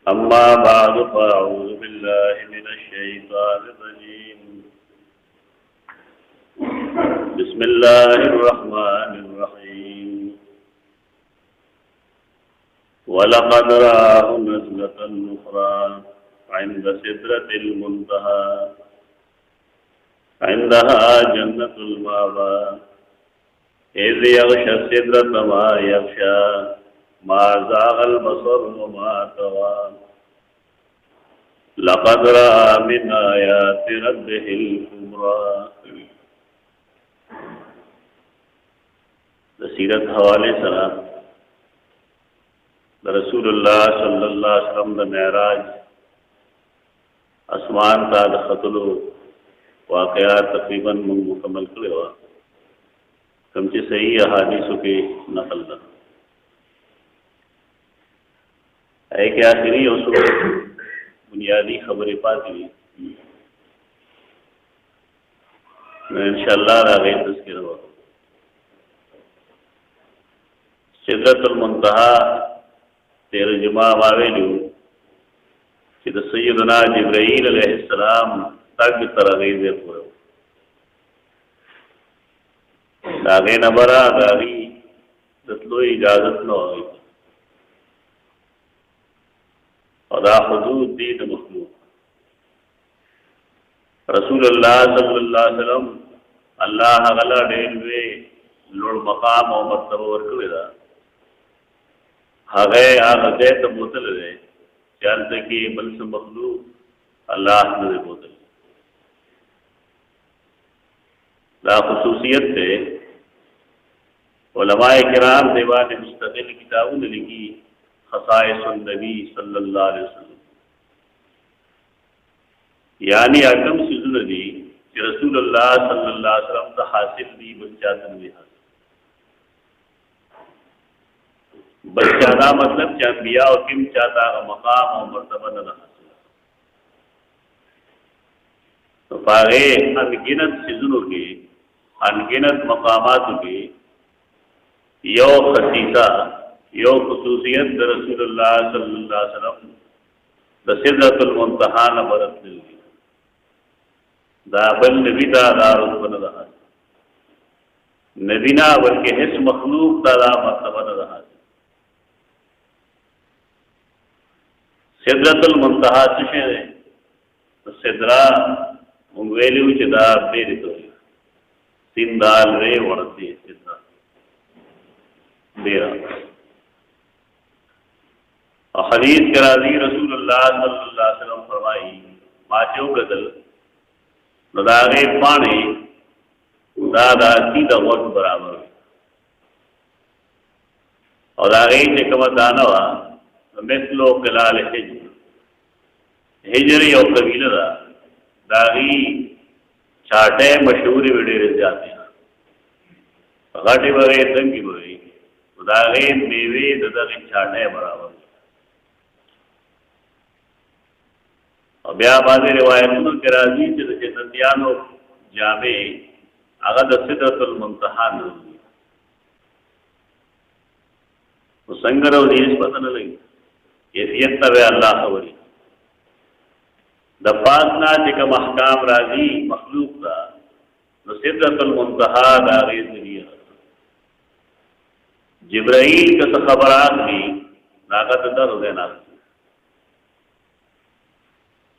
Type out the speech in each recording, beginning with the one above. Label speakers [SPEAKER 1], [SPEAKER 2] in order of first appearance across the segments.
[SPEAKER 1] अम्मा बाद फ़अऊज़ु बिल्लाहि मिनश्शैतानिर्रजीम बिस्मिल्लाहिर्रहमानिर्रहीम वलक़द रआहु नज़लतन उख़रा इंद सिदरतिल मुंतहा इंदहा जन्नतुल मावा इज़ यग़शा सिदरत मा यग़शा मा ज़ाग़ल बसर वमा तग़ा लक़द रआ मिन आयाति रब्बिहिल कुबरा। सीरत हवाले सरा रसूलुल्लाह सल्लल्लाहु अलैहि वसल्लम द मेराज आसमान ता दखतलो वाक़या तकरीबन मुकम्मल करे हुआ कमचे सही अहादीसों के नकल दा है कि आखिरी उस बुनियादी खबरें पाती इंशाअल्लाह आगे तज़किरा हुआ सिदरतुल मुंतहा तेरे जुमा वावेलू कि सैयदना जिब्राईल अलैहिस्सलाम तक तरगीज़ पूरा दागे नबरा दागी दतलो इजाजत न हो खुदा हुदूद दीद मखलूक रसूलुल्लाह सल्लल्लाहु अलैहि वसल्लम अल्लाह गला डेलवे लोड़ मकाम और मर्तबा वर्कवेदा हागे आगे तो बोतल है चलते कि बल से मखलूक अल्लाह ने बोतल ला खुसूसियत थे उलमाए किराम दीवान मुस्तकिल किताबों ने लिखी खसाइसुन नबी सल्लल्लाहु अलैहि वसल्लम यानी अकम सिजुल दी कि रसूलुल्लाह सल्लल्लाहु अलैहि वसल्लम का हासिल दी बच्चातन भी हासिल बच्चादा मतलब चांबिया और किम चाहता का मकाम और मर्तबा न हासिल तो पागे अनगिनत सिजुलों के अनगिनत मकामात के यो खसीसा यो खुसूसियत रसूलुल्लाह सल्लल्लाहु अलैहि वसल्लम द सिदरतुल मुंतहा न बरत दिल्ली दाबल नबी दारुल बनदा नबीना बल्कि हिस मखलूक दादा मर्तबा न रहा सिदरतुल मुंतहा से तो सिदरा उंगवेलू चिदा बेरी तो सिंदाल रे वरती सिदरा देरा और हदीस कराजी रसूलुल्लाह सल्लल्लाहु अलैहि वसल्लम फरमाई माचो गदल नदागे पानी दादा सीधा वक्त बराबर और आगे चकमा दानवा मिसलो कलाल हिजरी और कबीला दागी चाटे मशहूर विडेरे जाते हैं घाटे बगे तंगी बगे दागे मेवे दादा चाटे बराबर और ब्याह बाज़ रिवायतों के राजी जन्नतियानो जामे आगा सिदरतुल मुंतहा न वो संगर और देश पता न लगी कैफियत तब अल्लाह खबरी दफासना जिका महकाम राजी मखलूक था तो सिदरतुल मुंतहा दागे जरिया जिब्राईल का खबरात भी नाकत दर देना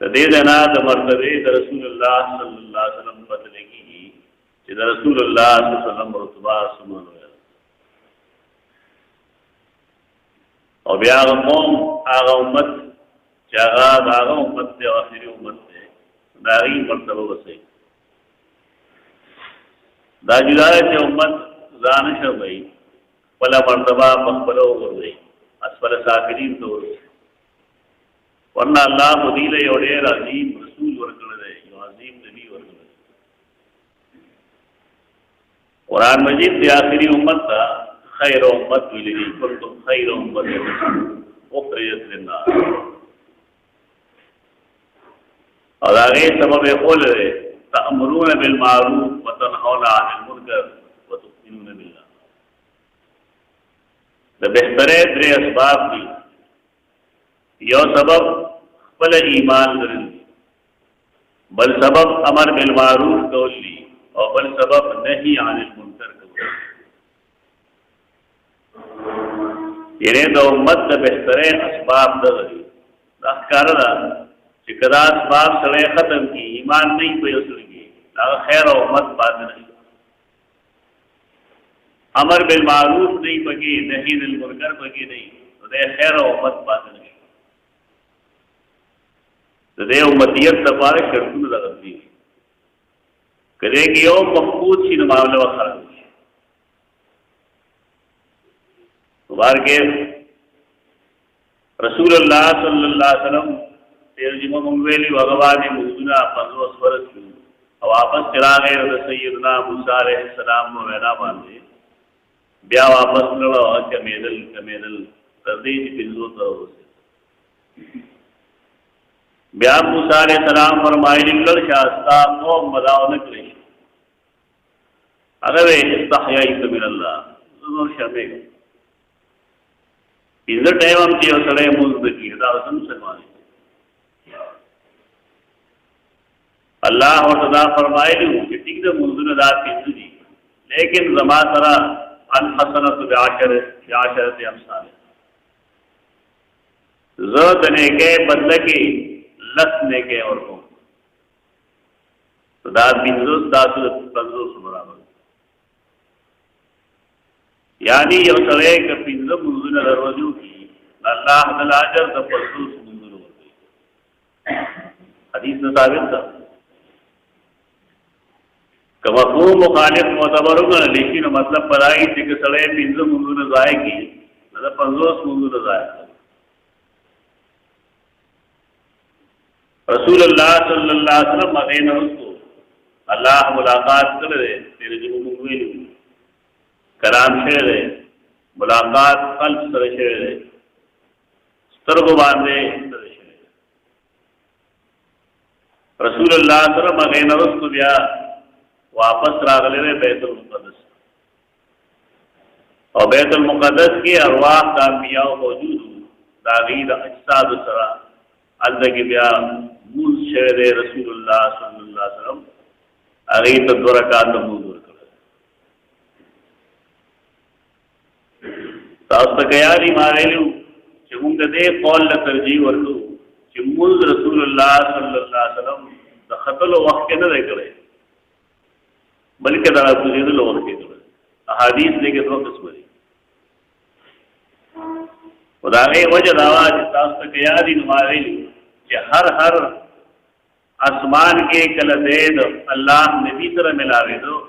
[SPEAKER 1] तदे देना द मर्तबे रसूलुल्लाह सल्लल्लाहु अलैहि वसल्लम बदलेगी कि रसूलुल्लाह सल्लल्लाहु अलैहि वसल्लम रुतबा सुमन हुआ और ब्याह कौम आगा उम्मत चागा आगा उम्मत से आखिरी उम्मत से दागी मर्तबा बसे दाजुदार से उम्मत जानिश हो गई पला मर्तबा मकबलो हो गई असफल साकिरीन तो वरना अल्लाह मुदीले योड़े अजीम रसूल वर्गल रहे जो अजीम नबी वर्गल रहे कुरान मजीद की आखिरी उम्मत था खैर उम्मत मिलेगी कुंतुम खैर उम्मत उखरिजत लिन्नास और आगे सबब क़ौल है तअमुरून बिल मारूफ व तनहौना अनिल मुनकर व तु'मिनून बिल्लाह द बेहतरे दरे असबाब की यो सबब पल ईमान लरल बल सबब अमर बिल मारूफ कौली और बल सबब नहीं आनिल मुनकर कौली। यानी तो उम्मत द बेहतरीन असबाब दगरी अखकारा कि कदा असबाब सड़े खत्म की ईमान नहीं पे उसलगी ना खैर और उम्मत बात नहीं अमर बिल मारूफ नहीं बगी नहीं दिल मुनकर बगी नहीं तो दे खैर और उम्मत बात नहीं तो दे उम्मतियत दबारे शर्तुन लगती करे कि यो मफकूद सी मामला व खराब बार के रसूलुल्लाह सल्लल्लाहु अलैहि वसल्लम तेरजिमा मंगवेली भगवान मुजुना पंद्रो स्वरस वापस चला गए सैयदना मूसा अलैहिस्सलाम वेना बांधे ब्या वापस लड़ो कमेदल कमेदल तर्दीज बिल्लो तो ब्या मूसा अलैहिस्सलाम फरमाए लड़ शास्ता को मदाओ न करे अगर इस्तहयाई मिन अल्लाह ज़रूर शर्मेगा इधर टाइम हम चाहिए सड़े मुल्क की दावतन सलमाने अल्लाह और सदा फरमाए कि ठीक है मुल्क दात की जी लेकिन जमा सरा अन हसनत ब्याशरत अमसाल ज़ने के बदले की लसने के और को तो दात बिंदु दासुल बंदो बराबर यानी यो सड़े के पिंजो मुजुन दरवाजू की अल्लाह तआला द पसूस मुजुन होती हदीस में साबित था कमफहूम मुखालिफ मोतबर होगा लेकिन मतलब पराई थी कि सड़े पिंजो मुजुन जाए की मतलब पंजोस मुजुन जाए रसूलुल्लाह सल्लल्लाहु अलैहि वसल्लम मदीना उसको अल्लाह मुलाकात कर रहे तेरे जो मुगवे कलाम शेर है मुलाकात कल्ब सर शेर है स्तर्ग बांधे सर शेर रसूलुल्लाह सल्लल्लाहु अलैहि वसल्लम उसको दिया वापस रागले में बैतुल मुक़द्दस और बैतुल मुक़द्दस के अरवाह का अंबिया मौजूद दागीद अजसाद सरा अल्लाह ब्या मूल शेर रसूलुल्लाह सल्लल्लाहु अलैहि वसल्लम अगी तदरकात मूल तास्तकयारी मारेलू चमुंग दे कौल तरजीह वर्दू चिमुल रसूलुल्लाह सल्लल्लाहु अलैहि वसल्लम दखतल वक्त के न करे बल्कि दरा तुझे लोग के करे अहादीस लेके तो किस्मती खुदा ने वजह दावा तास्तकयारी मारेलू कि हर आसमान के कलदेद अल्लाह नबी तरह मिलावे दो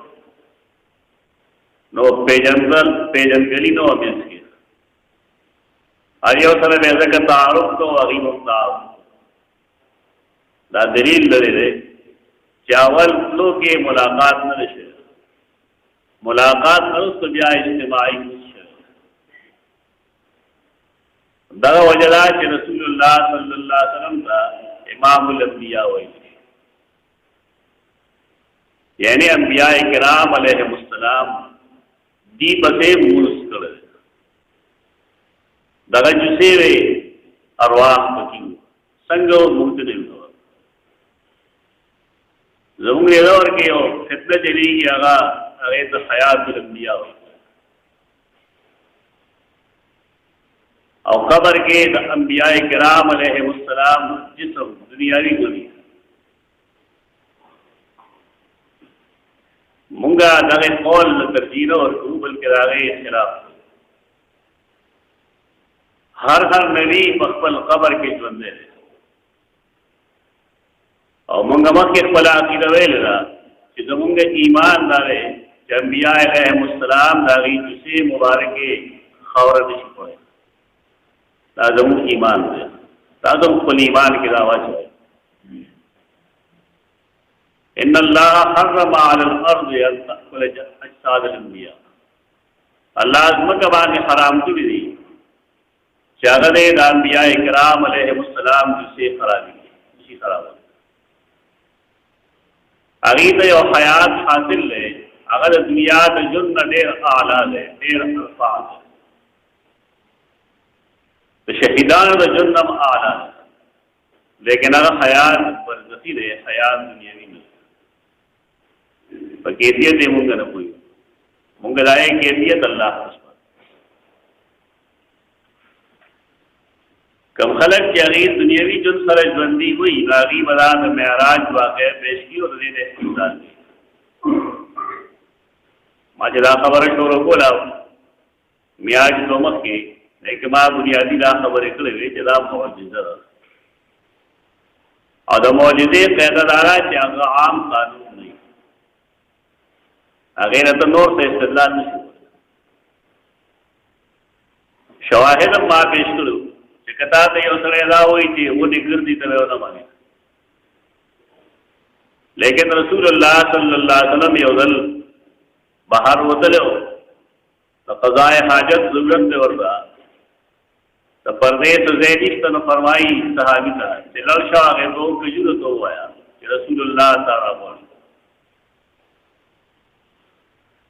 [SPEAKER 1] नो पेजनगली नो अमिस के अरियो सर वैसे का तारुफ तो अगीम दा दलील लड़े रे चावल लो के मुलाकात न रहे मुलाकात न तो ब्या इज्तिमाई दगा वजला कि रसूलुल्लाह सल्लल्लाहु अलैहि वसल्लम का इमामुल अंबिया हुई यानी अंबिया किराम अलैहिमुस्सलाम दी बसे मूस कर दगा जुसे वे अरवाह पकी संगो मुंतदिल हो जमुने और के हो कितने चली की आगा अरे तो हयातुल अंबिया हो और कब्र के अंबिया किराम अलैहिमुस्सलाम जिस्म दुनियावी गुनी मुंगा दगे कौल तरजीह और रूबल के दागे खिलाफ हर नबी मकबल कब्र के बंदे थे और मुंगा मक्के पला की रवेला कि मुंगे ईमान दारे अंबिया अलैहिमुस्सलाम दागी जिसे मुबारक खबर दिश पड़े ताजम ईमान दे ताजम कुल ईमान की दावा चाहिए इन्नल्लाह हर्रमा अलल अर्ज़ अन तअकुल अजसाद अल-अंबिया अल्लाह मकबान हराम की दी चागदे अंबिया इकराम अलैहिमुस्सलाम जिसे खराबी इसी खराब अगीद और हयात हासिल है अगर दुनिया में जुन्न देर आला है देर अल्फाज तो शहीदान द जन्नम आला लेकिन अगर हयात बरगसी दे हयात दुनियावी में पर कैफियत है मुंगा न कोई मुंगा लाए कैफियत अल्लाह कम खलक की अगीर दुनियावी जुन सरज बंदी हुई रागी बदात मेराज वाक़या पेश की और दे इस्तेमाल की माजरा खबर शोर बोला मियाज तो मत के लेकिन माँ बुनियादी ला खबर इकले वे जदा मौजूदा और मौजूदे कैदादारा चांगा आम कानून नहीं अगर तो नोर से इस्तेमाल नहीं शवाहिद माँ पेश करूँ कथा तो ये उसने अदा हुई थी वो निगर दी तरह ना माने लेकिन रसूलुल्लाह सल्लल्लाहु अलैहि वसल्लम योदल बाहर होतले हो तो क़ज़ाए हाजत ज़रूरत दे वर्दा तो परदेस ज़ैनिश तो फरमाई सहाबी था चिल्लल शाह के दो कजूर तो आया कि रसूलुल्लाह तारा बोल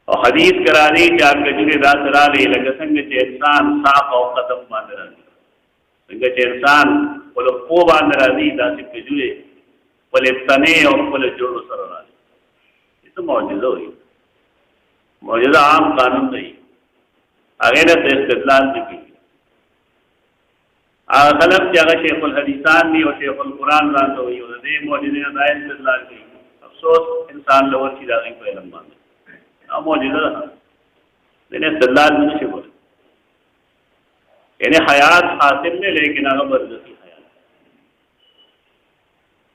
[SPEAKER 1] और हदीस करा दी जाग कजूरे दास राले लगे संग चे इंसान साफ और कदम मान रहा संग चे इंसान बोलो को बांध रहा दी दास कजूरे बोले तने और बोले जोड़ो सर रहा ये तो मौजूदा हुई मौजूदा आम कानून नहीं आगे न तो इस्तेदलाल नहीं की गलत जगह शेखुल हदीसान नहीं और शेखुल कुरान रान तो हुई होता है मौजूदे ना इस्तेदलाल की अफसोस इंसान लोवर की जागी पे लम्बा अब मौजूदा लेकिन इस्तेदलाल नहीं से बोले यानी हयात हासिल ने लेकिन आगे बरगसी हयात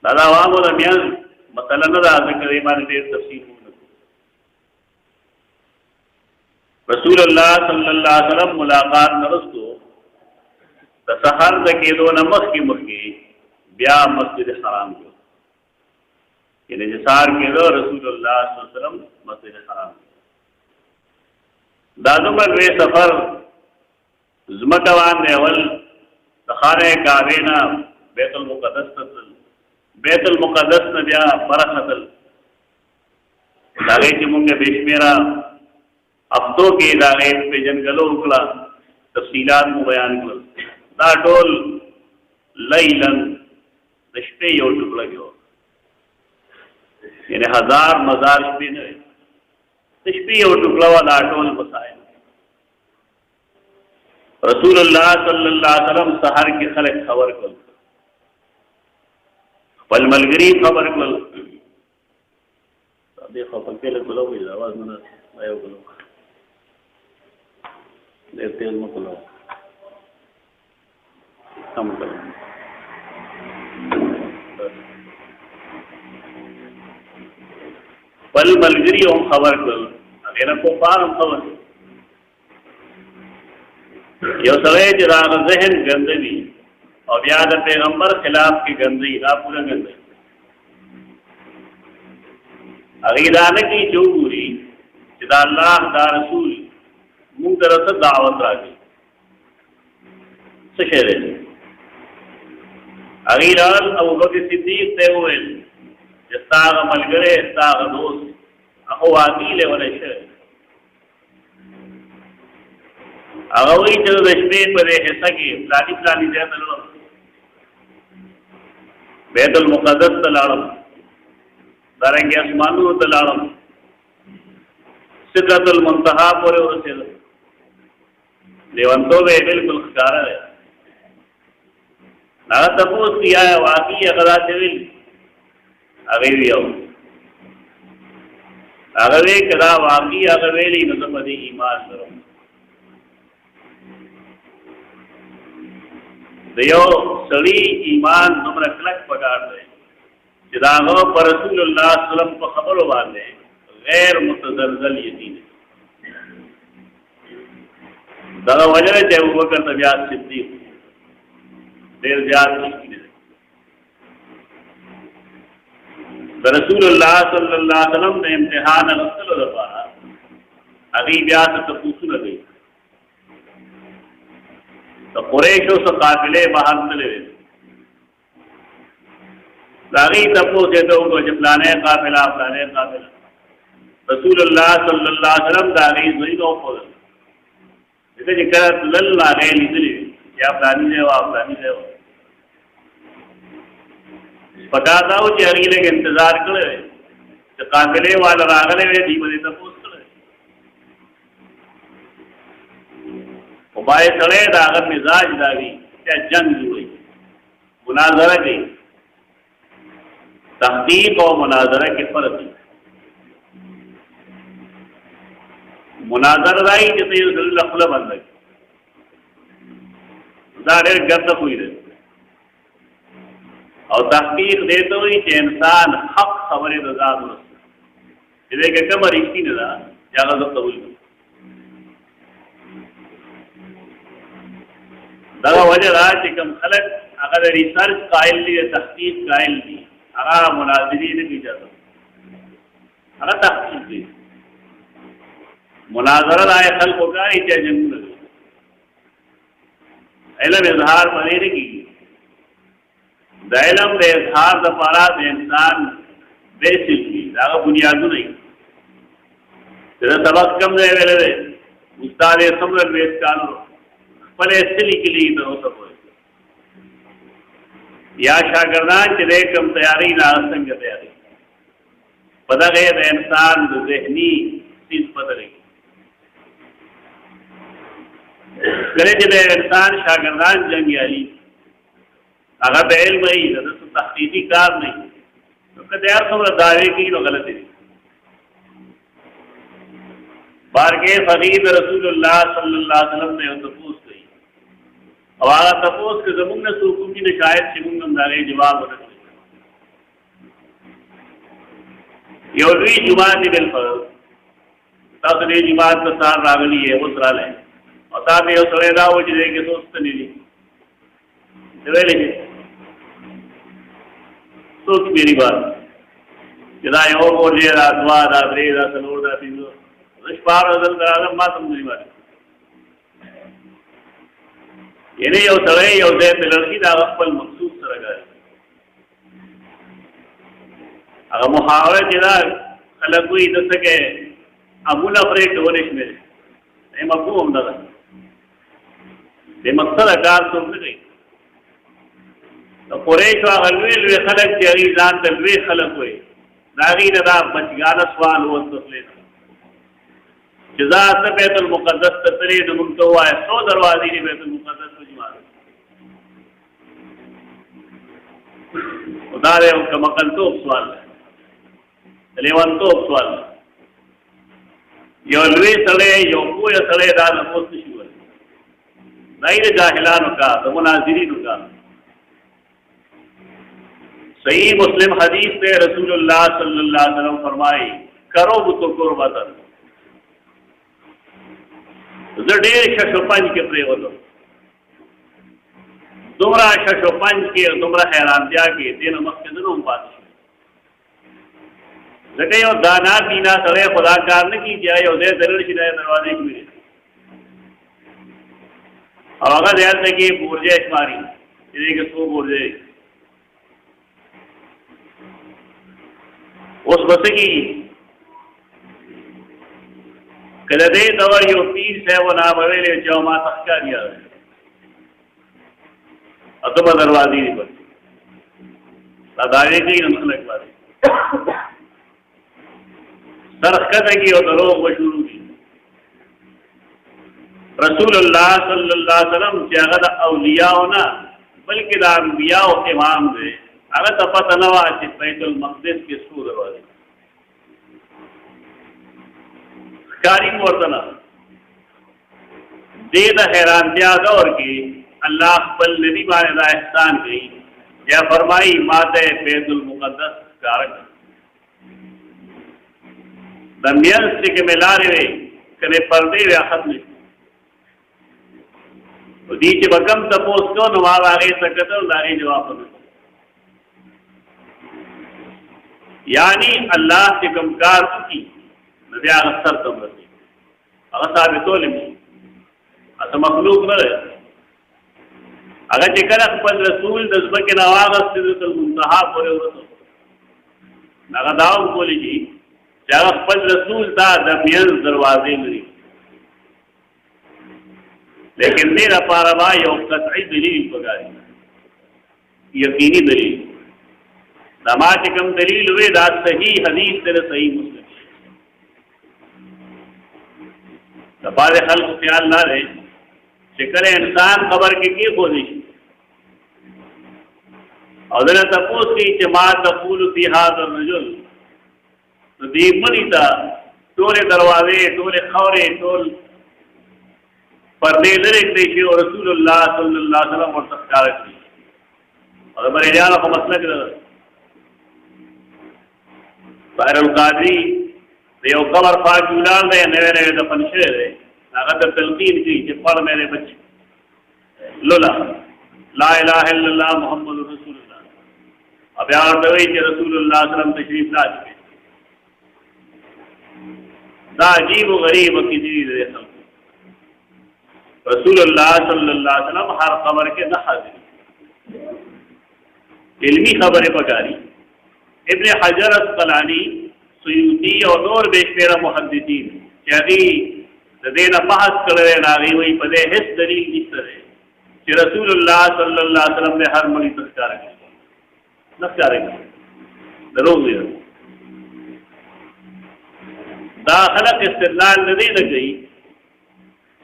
[SPEAKER 1] दादा वहाँ बोला मियाँ मसला न दादा करे माने देर तफसील रसूलुल्लाह सल्लल्लाहु अलैहि वसल्लम मुलाकात नरस्तो तसहर के दो नमक की मुखी ब्या मस्जिद हराम को यानी जसार के दो रसूलुल्लाह सल्लल्लाहु अलैहि वसल्लम मस्जिद हराम दादू पर वे सफर ज़मकवान नेवल तखारे काबेना बैतुल मुक़द्दस न ब्या बरखतल दागे के मुंगे बेशमेरा हफ्तों के दागे पे जनगलो उकला तफसीलात को बयान कर दाटोल लईलन रिश्ते यो टुकड़ा गयो यानी हजार मजार शपी ने रिश्ते यो टुकड़ा वा दाटोल बसाए रसूलुल्लाह सल्लल्लाहु अलैहि वसल्लम सहर के खलक खबर कर पल मलगरी खबर कर देखो पक्के लग बोलो भाई आवाज मना आयो बोलो तेल में बोलो कम करो पल मलगरी हम खबर कर अगर को पार हम खबर यो सवे जराग जहन गंदगी और याद पैगंबर खिलाफ की गंदगी ना पूरा गंदगी अगीदान की जो पूरी जिदा अल्लाह दा रसूल मुंह तरफ दावत रागी सशेरे अगीरान अबू बकर सिद्दीक ते हुए जस्ताग मलगरे इस्ताग दोस्त अहो वाकीले वाले शे अगोई जो रश्मे पर है सके प्लानी दे तलो बैतुल मुक़द्दस तलाड़म दारंगे आसमानू तलाड़म सिदरतुल मुंतहा पर रसेल लेवंतो वे बिल्कुल खकारा है ना तपोस किया है वाकी अगला चविल अगे भी आओ अगवे कदा वाकी अगवेली नजमदी ईमान करो दयो सड़ी ईमान तुमरा क्लक पगार दे जिदागो पर रसूलुल्लाह सल्लल्लाहु अलैहि वसल्लम को खबर बांधे गैर मुतज़लज़ल यकीन दादा वजह है वो बकर तबियात सिद्दीक देर ज्यादा नहीं रसूलुल्लाह सल्लल्लाहु अलैहि वसल्लम ने इम्तिहान रसूल रफा अभी ब्यास तो पूछ न गई तो कुरैशों से काफिले बाहर चले गए दागी तपो से तो जब लाने काफिला रसूलुल्लाह सल्लल्लाहु अलैहि वसल्लम दागी जुई को देखो जिक्र लल्ला गए निकली या फलानी ले वा फलानी ले वा पकाता हो कि हरी लेके इंतजार करे तो काफिले वाला रागले वे दी बदे तपोस करे उबाय सड़े दागत मिजाज दागी क्या जंग हुई मुनाजरा की तहकीक और मुनाजरा के फर्क मुनाजराई जितने लफल बन रही दारे गर्द हुई रहे और तहकीक देते हुई कि इंसान हक खबरें रजा जिले के कम रिश्ती नजा ज्यादा तो कबूल दगा वजह रहा कि कम खलक अगर रिसर्च कायल लिए तहकीक कायल ली अगर मुनाजिरी ने की जाता अगर तहकीक दी मुनाजरा आए खल को का इतना जंग इलम इजहार बने की इलम दे इजहार दपारा दे इंसान बेसिक की दागा बुनियादू नहीं तेरा सबक कम दे वेले दे उस्ताद समर बेस कानो पले सिली के लिए तो सब या शागिर्दान चले कम तैयारी ना संग तैयारी पता गया दे इंसान ज़हनी चीज पता नहीं करे जब इंसान शागिर्दान जंग आली अगर बैल मई तो तहकीकी कार नहीं तो कहते यार तुम दावे की तो गलत है बार के फकीर रसूलुल्लाह सल्लल्लाहु अलैहि वसल्लम ने तपूस गई अब आगा तपूस के जमुन ने सुरकुम की शायद शिमुन अंदारे जवाब बदल योलवी जुमात बिल फर्ज तसरे जुमात का सार रागली है वो सराल है और साथ में सड़ेदा वो जिले के सोचते नहीं लिखे सोच मेरी बात जरा यो बोले रातवा रात्रे रातलोर रातिलो रिश्पार अदल करादम मा समझी बात ये नहीं यो सड़े यो दे लड़की दा अक्पल मखसूस सरगा अगर मुहावरे जरा खलक हुई दस के अमूला फ्रेट होने में ये मफहूम हमदा ये मकसद अकार सुन गई तो कुरैश वाले वे खलक के अरीजान तक वे खलक हुए नागी नदा बचगाना सवाल हुआ तस्ले जजा से बैतुल मुक़द्दस तसरे नमुनतो हुआ है 100 दरवाजे ने बैतुल मुक़द्दस को जुमा उदारे उनका मकल तो सवाल है लेवन तो सवाल यो लवे सड़े यो को या सड़े दाल पोस्ट शुरू है नहीं रे जाहिलान का तो मुनाजिरीन का सही मुस्लिम हदीस में रसूलुल्लाह सल्लल्लाहु अलैहि वसल्लम फरमाए करो तो कुर्बतन ज़डेर शशोपंज के प्रेवलो तुमरा शशोपंज के तुमरा हैरान दिया के दिन मस्जिद में बात जटे और दाना दीना सड़े खुदा कार ने की जाए और दे जरूर शिदायत दरवाजे की मिले अब अगर ध्यान से कि बोर्जे इस्मारी इन्हें के सो बोर्जे उस बस की कदे दवर यो पीर से वो ना बवेले जो मा तख्का दिया अतब दरवाजी नहीं बची दावे की नमक बात सरखत की और दरोग वो शुरू की रसूलुल्लाह सल्लल्लाहु अलैहि वसल्लम जगत औलिया होना बल्कि अंबिया और इमाम दे अगर तपत नवा बैतुल मक़दिस के सू दरवाजे कारी मोरतना देद हैरान दिया दौर की अल्लाह बल नबी बाने एहसान गई या फरमाई माते बैतुल मुक़द्दस कारक दमियन से के मिलारे वे करे पर्दे वे खत्म तो दीचे बकम तपोस को नवाब आगे सकते लागे जवाब यानी अल्लाह से कमकार की नदिया अक्सर तुम रसी अगर साबित हो लेंगे अस मखलूक न रहे अगर चिकन अकबल रसूल दसब के नवाब मुंतहा पूरे नगदाओं बोली जी चार अकबल रसूल था दमियन दरवाजे में लेकिन दे लपारा बा यौ कतई दलील पगारी यकीनी दलील दमा कम दलील हुए दात सही हदीस तेरे सही मुस्लिम लपारे खल को ख्याल ना रहे शिकर इंसान खबर के खोजी और तपोस की जमात तपूल तिहाद और नजुल तो दीप मनी था टोले दरवाजे टोले खौरे टोल पर्दे दरेक देखे और रसूलुल्लाह सल्लल्लाहु अलैहि वसल्लम और तस्कार की और बड़े जान को मसला कर बाहरुल कादरी देव कबर फाक उलाल दे नवे नवे दफन शेर है अगर तलकीन की कि पढ़ मेरे बच्चे लोला ला इलाहा इल्लल्लाह मुहम्मदुर रसूलुल्लाह अब यार दवाई के रसूलुल्लाह सल्लल्लाहु अलैहि वसल्लम तशरीफ ला चुके दा अजीब व गरीब की चीज है रसूलुल्लाह सल्लल्लाहु अलैहि वसल्लम हर खबर के न हाजिर इल्मी खबरें पकारी इब्न हजर अस्कलानी सुयूती और बेशमेरा मुहद्दिसीन चाही देना बहस कर ना गई वही पदे हिस दलील इस तरह कि रसूलुल्लाह सल्लल्लाहु अलैहि वसल्लम ने हर मरी तस्कार दरोग दाखलक इस्तेदलाल न दे न गई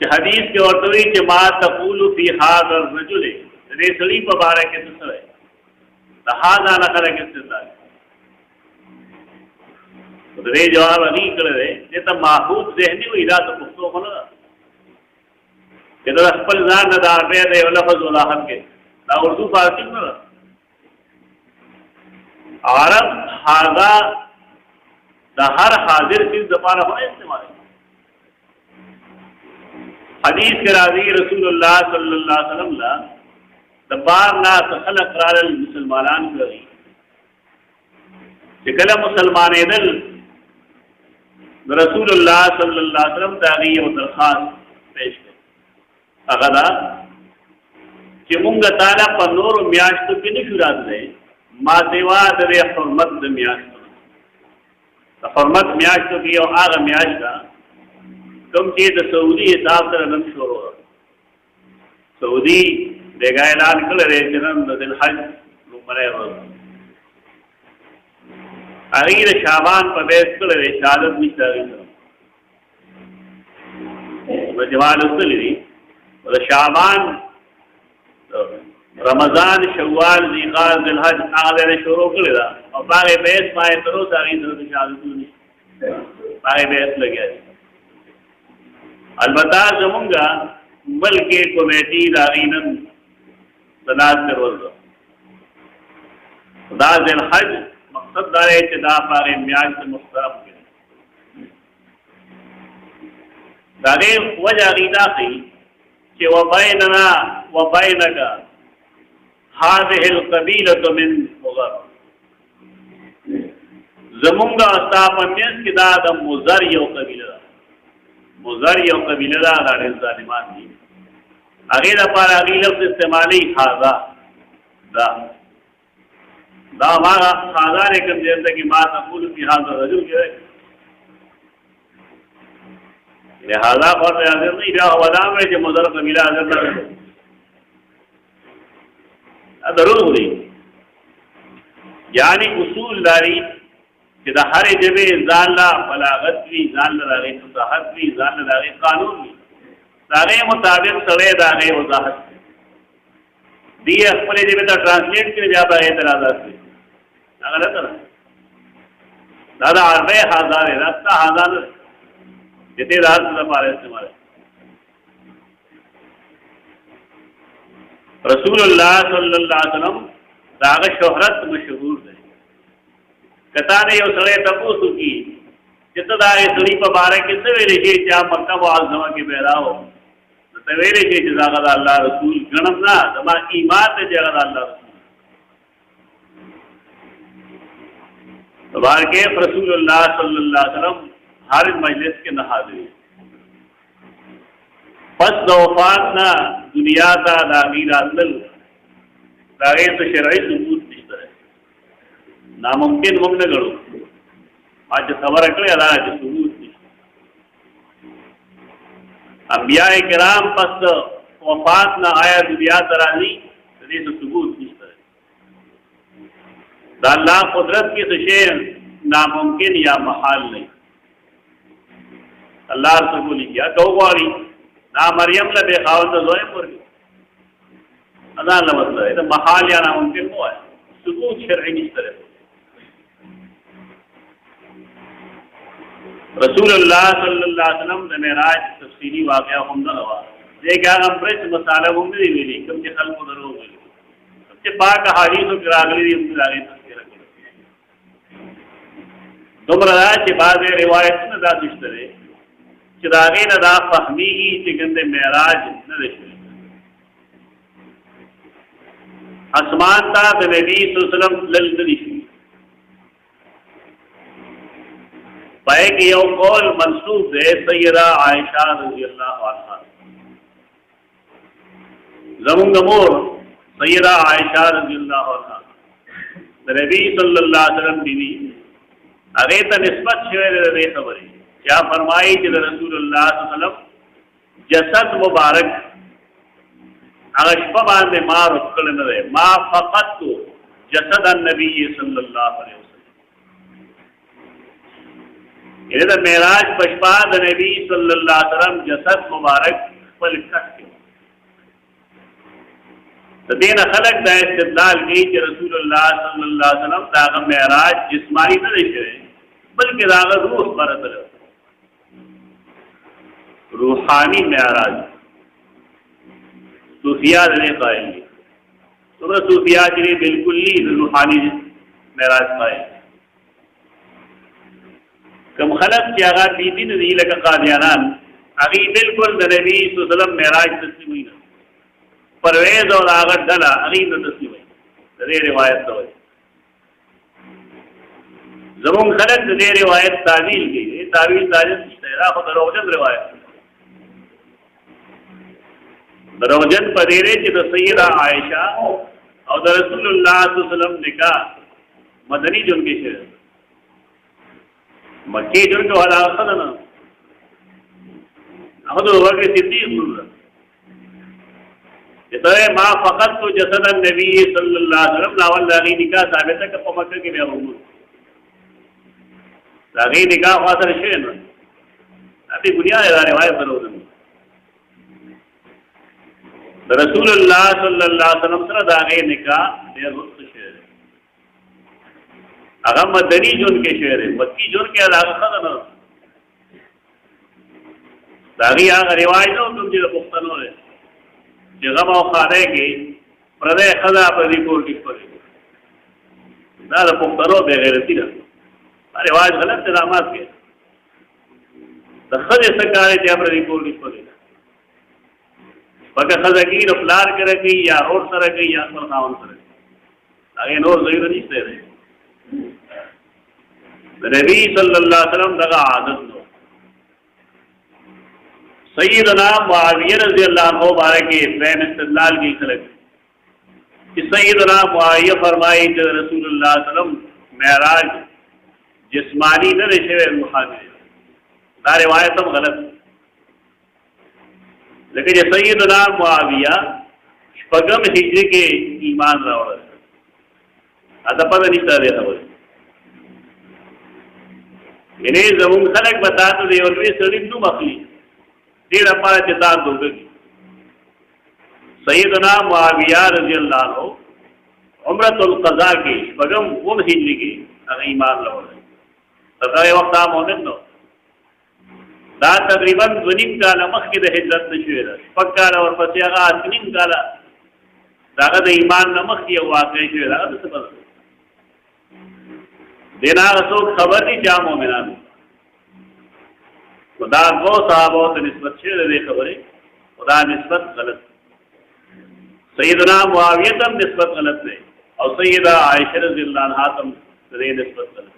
[SPEAKER 1] कि हदीस के औरतों के माँ तकूल फी हाद और रजुले रेसली पबारे के तसरे हादा न करे के इस्तेदलाल तो रे जवाब नहीं कर रहे ये तो महफूज जहनी हुई रात पुख्तो को ना ये तो अस्पल जान न दार पे दे लफ्ज़ वलाहत के ना उर्दू फारसी में ना अरब हादा हर हाजिर चीज दबारा होने इस्तेमाल हदीस के राजी रसूलुल्लाह सल्लल्लाहु अलैहि वसल्लम ला दबार ना तखलक राल मुसलमानान करी चिकला मुसलमान दल रसूलुल्लाह सल्लल्लाहु अलैहि वसल्लम तागी और दरखास्त पेश कर अगदा कि मुंगा ताला पर नूर म्याश्त की निशुरात दे मातेवा दरे हरमत म्याश्त हरमत म्याश्त की और आग म्याश्त कम चीज सऊदी हिसाब से रन शुरू हो सऊदी देगा ऐलान कर रहे जन्म दिन हज मने अगीर शाबान प्रवेश कर रहे शहादत भी जवान उसली और शाबान रमजान शव्वाल ज़ीक़ात ज़िलहज आगे शुरू कर रहा और बागे बेस पाए तरो सारी तरह शहादत नहीं बागे बेस लगे अलबत्ता जमुंगा मल के कमेटी दारीनन सदात कर रोज़ सदात ज़िलहज मकसद दारे इत्तिदा पारे म्याज से मुस्तरम के दारे वजह अकीदा थी कि वबैनना वबैनका हाज़िहिल क़बीलतु मिन मुज़र जमुंगा अस्तापन्यस की दादम मुज़र यो कबीला दारे ज़ालिमान दी अगेर पारा अगीलत इस्तेमाली हाज़ा दा दा हमारा खाजा लेकिन जैसे कि माँ तकूल की हाज़ा रजुल के लिहाजा पर हाजिर नहीं रहा वदा में जो मुज़र कबीला हाजिर न जरूर हो रही यानी उसूलदारी कि हर जबे जानला बलागत भी जानला दागे फसाहत भी जानला दागे कानून भी दागे मुताबिक सड़े दागे वजाहत दिए अपने जबे तो ट्रांसलेट के जाता है तराजा से दादा अरबे हजार है रास्ता हजार जितने रात हमारे इस्तेमाल रसूलुल्लाह सल्लल्लाहु अलैहि वसल्लम दाग शोहरत मशहूर है कथा ने यो सड़े तपू सुखी जितना दागे सड़ी पर बारह के सवेरे के क्या मक्का मुआज़मा के बहरा हो सवेरे के जजागत अल्लाह रसूल गणम ना दमा ईमान ने जगत अल्लाह रसूल बार के रसूलुल्लाह सल्लल्लाहु अलैहि वसल्लम हर मजलिस के न हाजिर बस वफात ना दुनिया का दागीर आदल दागे तो शरई सबूत नहीं तरह नामुमकिन मुमकिन करो आज खबर अकड़े अदा सबूत नहीं अंबिया किराम बस वफात ना आया दुनिया तराजी तो सबूत किस तरह अल्लाह कुदरत की शे नामुमकिन या महाल नहीं अल्लाह सबूत किया गौवारी ना मरियम ला बेखावत जोए पर अदा मतलब है तो महाल या नामुमकिन हुआ है सबूत शरई किस तरह रसूलुल्लाह सल्लल्लाहु अलैहि वसल्लम ने मेराज तफसीली वाक़या हम हवा ये क्या हम प्रेस मसाला हम नहीं मिली कम के खल को दरो मिली सबसे पाक हदीस और किरागली हम लागे तस्वीर के दोमरा के बाद रिवायत में दा इश्तरे चिरागे न दा फहमी की गंदे मेराज न रशे आसमान ता नबी सल्लल्लाहु अलैहि वसल्म ललदली पाए कि यो कौल मंसूब है सैयदा आयशा रज़ियल्लाहु अन्हा जमुंगमोर सैयदा आयशा रज़ियल्लाहु अन्हा नबी सल्लल्लाहु अलैहि वसल्लम बीवी अरे त निस्बत शेर रे खबर क्या फरमाई कि रसूलुल्लाह सल्लल्लाहु अलैहि वसल्लम जसद मुबारक अगशप बांधे माँ रुकल न रहे माँ फकत तो जसद नबी सल्लल्लाहु अलैहि वसल्लम ये तो मेराज पशपाद नबी सल्लल्लाहु अलैहि वसल्लम जसद मुबारक पल कट के तो देना खलक दा इस्तेदलाल की कि रसूलुल्लाह सल्लल्लाहु अलैहि वसल्लम दागा मेराज जिस्मानी न रहे बल्कि दागा रूह बरत रूहानी मेराज सूफिया ने कायल तो सूफिया के लिए बिल्कुल ही रूहानी मेराज कायल कम खलक के आगा बीबी ने लगा कादियानान अगी बिल्कुल नबी सल्लल्लाहु मेराज तस्लीम हुई ना परवेज और आगर डला अगी न तस्लीम हुई रे रिवायत तो जमुन खलक ने रिवायत तावील की तावील ताजन तेरा खुद रोजन रिवायत दरोजन पदेरे कि तो सैयदा आयशा और रसूलुल्लाह सल्लल्लाहु अलैहि वसल्लम ने कहा मदनी जुन के शेर मक्की जुन को हला खदना अहद वक्त सिद्दीक सुन इतने माँ फकत तो जसद नबी सल्लल्लाहु अलैहि वसल्लम नावल लागी निकाह साबित है कि मक्के के लिए हुआ लागी निकाह वासर शेर ना अभी बुनियाद रिवायत दरोजन रसूलुल्लाह सल्लल्लाहु अलैहि वसल्लम सर दागे निकाह बेरुत शेर अगर मदनी जोन के शेर है मक्की जोन के अलावा खदना दागी आगे रिवायत हो तुम जो पुख्तनो है जगह और खाने के प्रदय खदा पर रिपोर्ट लिख पर ना पुख्तनो बेगैरती ना रिवायत गलत दामाद के दखल सरकार जब रिपोर्ट लिख पर पका खजाकीर फ्लार कर गई या और तरह गई या खावन तरह आगे नोर जरूर नहीं दे रहे नबी सल्लल्लाहु अलैहि वसल्लम लगा आदत लो सैयदना मुआविया रज़ियल्लाहु अन्हु बारे के बैन इस्तिदलाल की खलक कि सैयदना मुआविया फरमाई कि रसूलुल्लाह सल्लल्लाहु अलैहि वसल्लम मेराज जिस्मानी न रिशे रूहानी ना रिवायत हम गलत लेकिन ये सैयदना मुआविया पगम हिजरी के ईमान रावण आता पता नहीं था रहा बोले इन्हें जमुन खलक बता तो दे और वे सलीम नू मखली देर अपारा चितार दोगे सैयदना मुआविया रज़ियल्लाहु अन्हु उम्रतुल क़ज़ा के पगम वो हिजरी के अगर ईमान रावण तथा वक्त आम होने नो दा तकरीबन वनिम काला मखी द हिजरत नशुरा पक्का और पसियागा अतनिम काला दागा द ईमान नमक की वाकई शुरा तो सब देना रसो खबर नहीं जामो मेरा खुदा को साहब तो निस्बत शेर दे खबर है खुदा निस्बत गलत सैयदना मुआविया तम निस्बत गलत है और सैयदा आयशा रज़ियल्लाहु अन्हा तम रे निस्बत गलत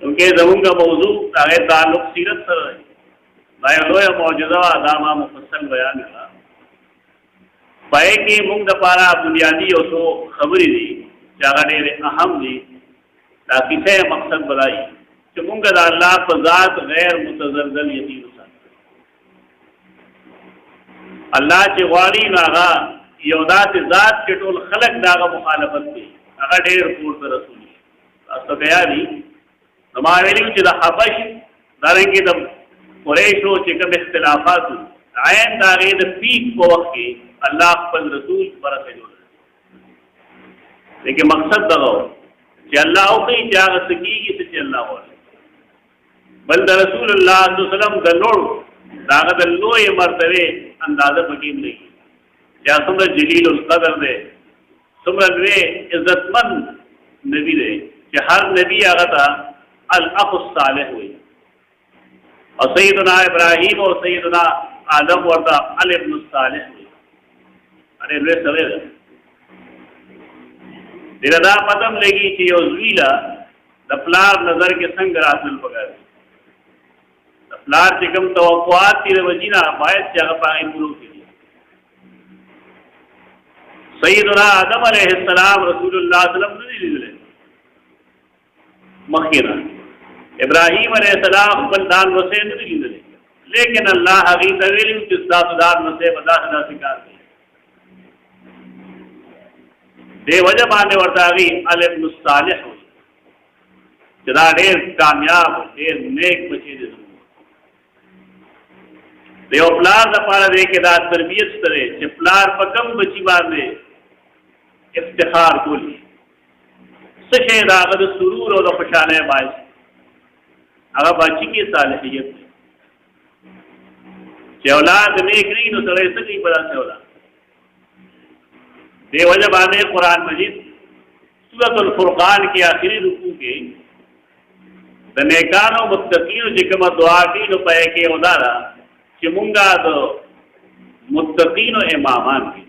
[SPEAKER 1] उनके जमुन का मौजू आगे ताल्लुक सीरत सर है भाई लो या मौजूदा आदामा मुफस्सल बयान है पाए कि मुंग दपारा बुनियादी और तो खबरी दी जागा डेरे अहम दी ताकि से मकसद बताई कि मुंग का अल्लाह पर ज़ात गैर मुतज़लज़ल यकीन अल्लाह चे वाली नागा यौदा से ज़ात के टोल खलक दागा मुखालफत की अगर ढेर पूर्व रसूल तो गया नहीं हमारे लिए चिदा हबश दारेंगे दम कुरैशो चिकम इख्तिलाफात आयन दागे द पीक को वक्त के अल्लाह पर रसूल बरस जोड़ लेकिन मकसद दगाओ कि अल्लाह की जाग सकी से अल्लाह हो बल द रसूल अल्लाह सल्लल्लाहु अलैहि वसल्लम दागा द लोए मर्तबे अंदाज़ा बकीम नहीं या सुमर जलील कदर दे सुमर वे इज्जतमंद नबी दे कि हर नबी आगता अल अख़ सालिह हुई और सैयदना इब्राहिम और सैयदना आदम वर्दा अल इब्न सालिह हुई अरे वे सवेर दिरदा पदम लेगी कि उज़वीला दफलार नजर के संग रासल पकड़ दफलार चिकम तवक्कुआत तीर वजीना बायत जगह पाए पुरो की सैयदना आदम अलैहिस्सलाम रसूलुल्लाह सल्लल्लाहु अलैहि वसल्लम मखीरा इब्राहिम अलैहिस्सलाम बलदान वसे नहीं लीधे लेकिन अल्लाह हगी तवेली जिसदा सुधार नसे बदा सदा शिकार दे वजह आने वर्तागी अल इब्न सालिह हो जदा ढेर कामयाब ढेर नेक बचे दे देव प्लार दपारा दे के दात तरबियत करे जे प्लार पकम बची बार ने इफ्तिखार बोली सशे दागद सुरूर और खुशाने बाइस अगर बच्ची की सालिहियत जे औलाद नेक नहीं तो सड़े से नहीं बड़ा से औलाद बेवजह बाने कुरान मजीद सूरतुल फुरकान के आखिरी रुकू के दनेकानो मुत्तकीन जिकम दुआ की नो पे के उदारा चिमुंगा दो मुत्तकीन इमामान की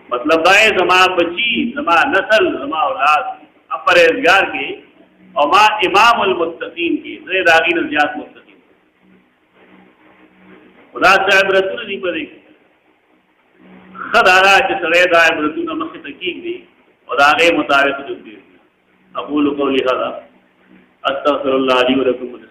[SPEAKER 1] मतलब बाए जमा बची जमा नस्ल जमा औलाद अपरहेजगार के और माँ इमाम अल मुत्तकीन की दागी नजियात मुत्तकीन खुदा साहब रसूल नहीं पड़े खदारा जिसरे दाए रसूल नमक तकीक दी और आगे मुताबिक जो दी अबूल कौली हदा अस्तगफिरुल्लाह ली व लकुम।